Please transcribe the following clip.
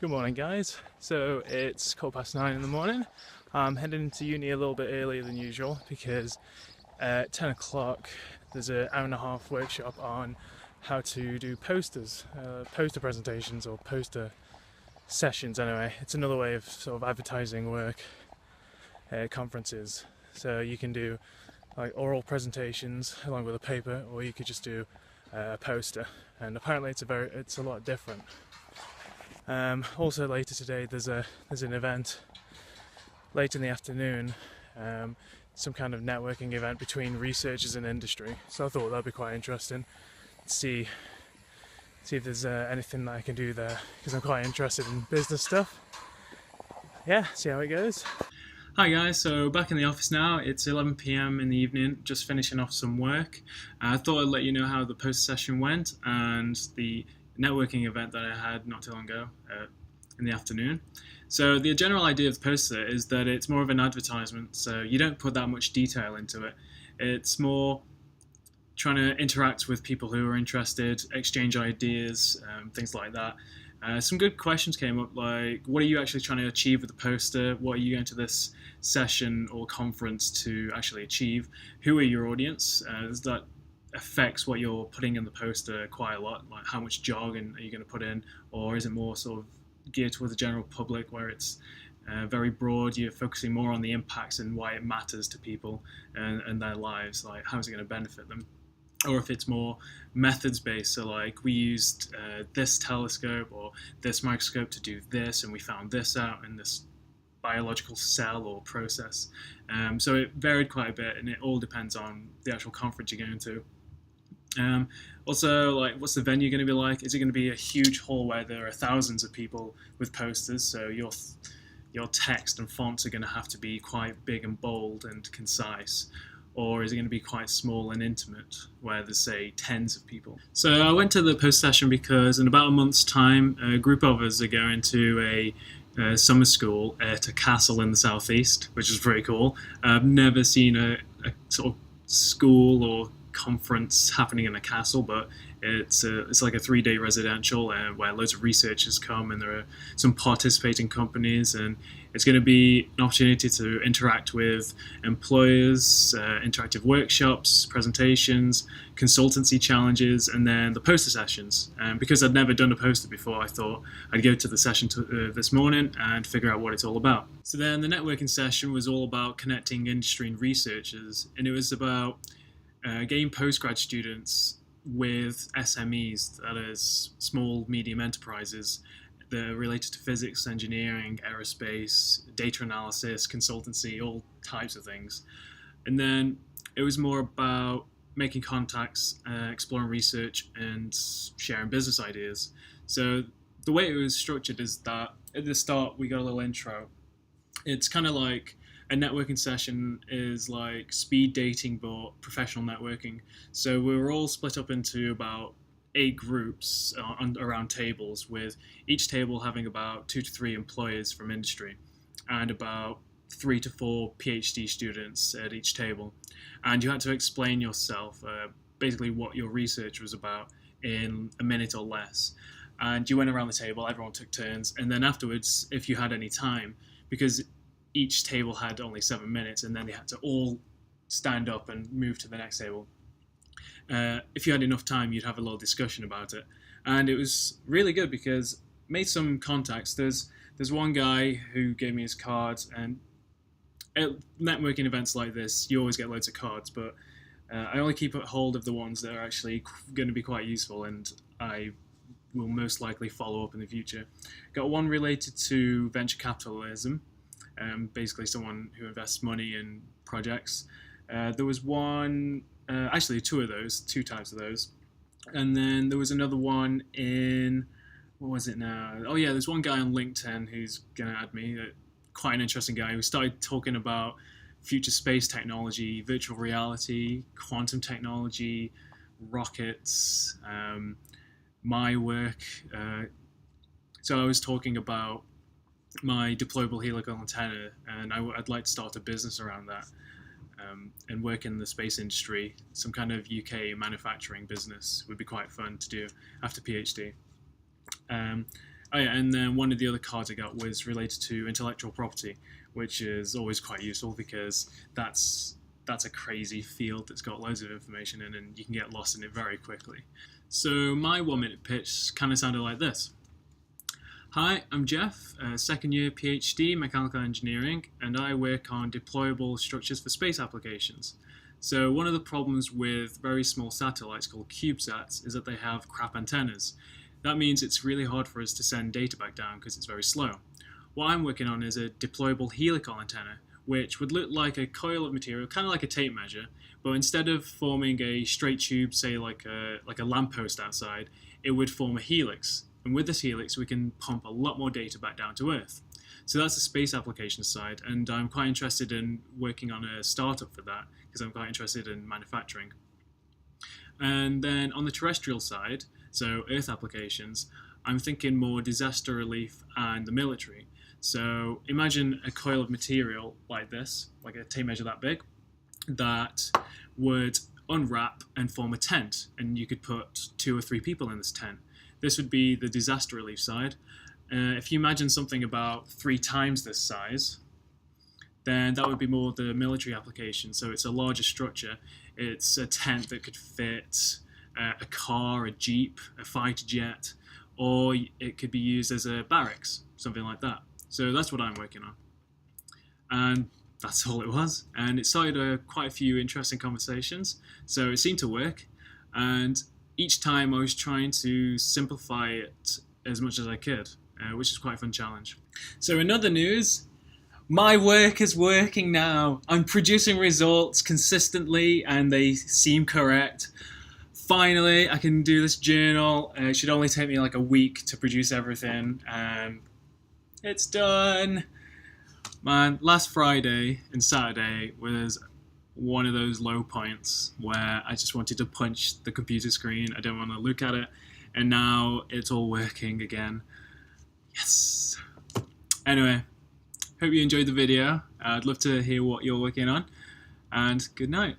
Good morning, guys. So it's 9:15 in the morning. I'm heading into uni a little bit earlier than usual because at 10 o'clock there's an hour and a half workshop on how to do posters, poster presentations or poster sessions anyway. It's another way of sort of advertising work at conferences. So you can do like oral presentations along with a paper, or you could just do a poster. And apparently it's a lot different. Also later today there's an event late in the afternoon, some kind of networking event between researchers and industry. So I thought that'd be quite interesting to see if there's anything that I can do there, because I'm quite interested in business stuff. Yeah, see how it goes. Hi guys, so back in the office now. It's 11 p.m. in the evening, just finishing off some work. I thought I'd let you know how the post session went and the networking event that I had not too long ago in the afternoon. So the general idea of the poster is that it's more of an advertisement, so you don't put that much detail into it. It's more trying to interact with people who are interested, exchange ideas, things like that. Some good questions came up, like what are you actually trying to achieve with the poster? What are you going to this session or conference to actually achieve? Who are your audience? That affects what you're putting in the poster quite a lot, like how much jargon are you going to put in, or is it more sort of geared towards the general public where it's very broad, you're focusing more on the impacts and why it matters to people and their lives, like how is it going to benefit them? Or if it's more methods based, so like we used this telescope or this microscope to do this, and we found this out in this biological cell or process. So it varied quite a bit, and it all depends on the actual conference you're going to. Also, like, what's the venue going to be like? Is it going to be a huge hall where there are thousands of people with posters, so your text and fonts are going to have to be quite big and bold and concise? Or is it going to be quite small and intimate, where there's, say, tens of people? So I went to the post session because in about a month's time, a group of us are going to a summer school at a castle in the southeast, which is pretty cool. I've never seen a sort of school or conference happening in a castle, but it's like a 3-day residential where loads of researchers come, and there are some participating companies, and it's going to be an opportunity to interact with employers, interactive workshops, presentations, consultancy challenges, and then the poster sessions. And because I'd never done a poster before, I thought I'd go to the session this morning and figure out what it's all about. So then the networking session was all about connecting industry and researchers, and it was about getting postgrad students with SMEs, that is small medium enterprises that are related to physics, engineering, aerospace, data analysis, consultancy, all types of things. And then it was more about making contacts, exploring research, and sharing business ideas. So the way it was structured is that at the start we got a little intro. It's kind of like a networking session is like speed dating but professional networking. So we were all split up into about 8 groups around tables, with each table having about 2 to 3 employers from industry and about 3 to 4 PhD students at each table. And you had to explain yourself, basically what your research was about, in a minute or less. And you went around the table, everyone took turns, and then afterwards, if you had any time, because each table had only 7 minutes, and then they had to all stand up and move to the next table. If you had enough time, you'd have a little discussion about it. And it was really good because I made some contacts. There's one guy who gave me his cards, and at networking events like this, you always get loads of cards, but I only keep a hold of the ones that are actually going to be quite useful, and I will most likely follow up in the future. Got one related to venture capitalism, basically someone who invests money in projects. There was one, actually 2 types of those. And then there was another one in, what was it now? Oh yeah, there's one guy on LinkedIn who's going to add me, quite an interesting guy, who started talking about future space technology, virtual reality, quantum technology, rockets, my work. So I was talking about my deployable helical antenna, and I'd like to start a business around that, and work in the space industry. Some kind of UK manufacturing business would be quite fun to do after PhD. Oh yeah, and then one of the other cards I got was related to intellectual property, which is always quite useful because that's a crazy field that's got loads of information in, and you can get lost in it very quickly. So my 1-minute pitch kind of sounded like this. Hi, I'm Jeff, second year PhD mechanical engineering, and I work on deployable structures for space applications. So one of the problems with very small satellites called CubeSats is that they have crap antennas. That means it's really hard for us to send data back down because it's very slow. What I'm working on is a deployable helical antenna, which would look like a coil of material, kind of like a tape measure, but instead of forming a straight tube, say like a lamppost outside, it would form a helix. And with this helix, we can pump a lot more data back down to Earth. So that's the space application side, and I'm quite interested in working on a startup for that, because I'm quite interested in manufacturing. And then on the terrestrial side, so Earth applications, I'm thinking more disaster relief and the military. So imagine a coil of material like this, like a tape measure that big, that would unwrap and form a tent, and you could put 2 or 3 people in this tent. This would be the disaster relief side. If you imagine something about 3 times this size, then that would be more the military application. So it's a larger structure. It's a tent that could fit a car, a jeep, a fighter jet, or it could be used as a barracks, something like that. So that's what I'm working on. And that's all it was. And it started quite a few interesting conversations. So it seemed to work. And each time I was trying to simplify it as much as I could, which is quite a fun challenge. So in other news, my work is working now. I'm producing results consistently and they seem correct. Finally, I can do this journal. It should only take me like a week to produce everything, and it's done. Man, last Friday and Saturday was one of those low points where I just wanted to punch the computer screen. I didn't want to look at it, and now it's all working again. Yes. Anyway, hope you enjoyed the video. I'd love to hear what you're working on, and good night.